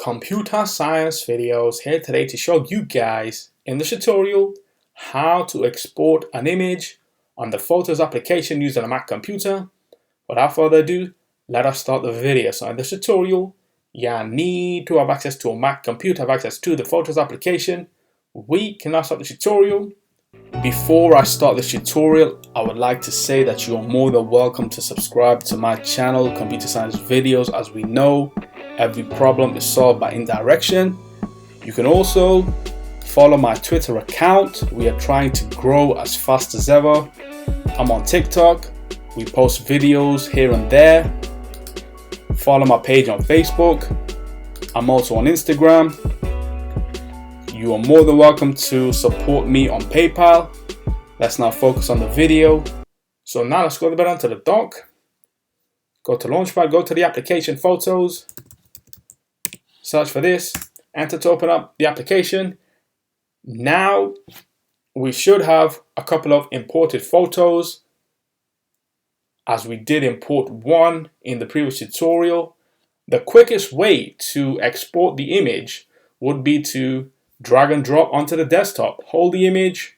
Computer Science Videos here today to show you guys in this tutorial how to export an image on the Photos application using a Mac computer. Without further ado, let us start the video. So in this tutorial, you need to have access to a Mac computer, have access to the Photos application. We can now start the tutorial. Before I start this tutorial, I would like to say that you are more than welcome to subscribe to my channel, Computer Science Videos. As we know, every problem is solved by indirection. You can also follow my Twitter account. We are trying to grow as fast as ever. I'm on TikTok. We post videos here and there. Follow my page on Facebook. I'm also on Instagram. You are more than welcome to support me on PayPal. Let's now focus on the video. So now let's go onto the dock. Go to Launchpad, go to the application Photos. Search for this, enter to open up the application. Now we should have a couple of imported photos, as we did import one in the previous tutorial. The quickest way to export the image would be to drag and drop onto the desktop. Hold the image,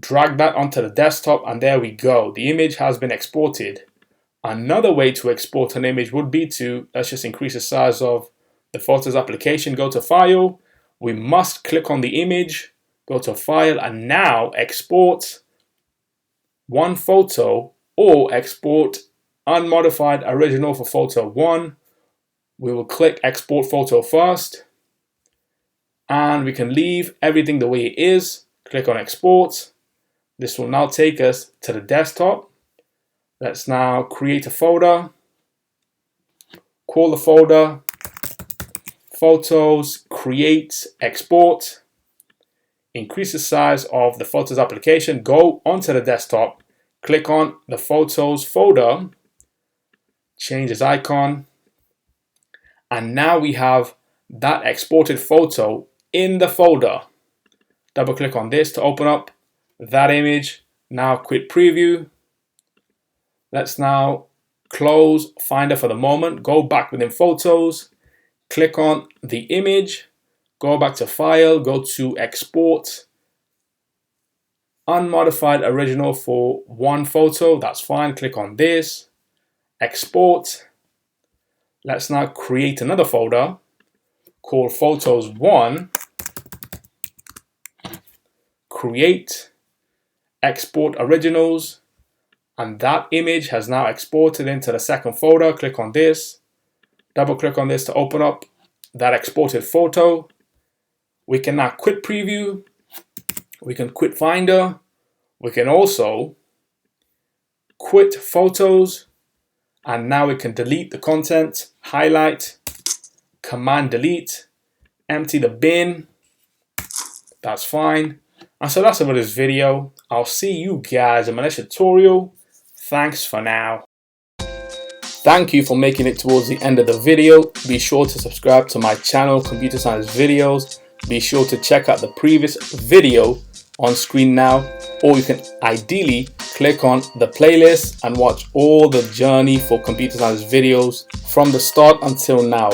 drag that onto the desktop, and there we go. The image has been exported. Another way to export an image would be to, let's just increase the size of the Photos application, go to File. We must click on the image, go to File, and now export one photo or export unmodified original for photo 1. We will click Export Photo first, and we can leave everything the way it is. Click on Export. This will now take us to the desktop. Let's now create a folder. Call the folder Photos, Create, Export. Increase the size of the Photos application. Go onto the desktop. Click on the Photos folder. Change its icon. And now we have that exported photo in the folder. Double click on this to open up that image. Now quit preview. Let's now close Finder for the moment. Go back within Photos. Click on the image. Go back to File. Go to Export. Unmodified original for one photo. That's fine. Click on this. Export. Let's now create another folder called Photos 1. Create. Export originals. And that image has now exported into the second folder. Click on this. Double click on this to open up that exported photo. We can now quit preview. We can quit Finder. We can also quit Photos. And now we can delete the content, highlight, Command delete, empty the bin. That's fine. And so that's it for this video. I'll see you guys in my next tutorial. Thanks for now. Thank you for making it towards the end of the video. Be sure to subscribe to my channel, Computer Science Videos. Be sure to check out the previous video on screen now, or you can ideally click on the playlist and watch all the journey for Computer Science Videos from the start until now.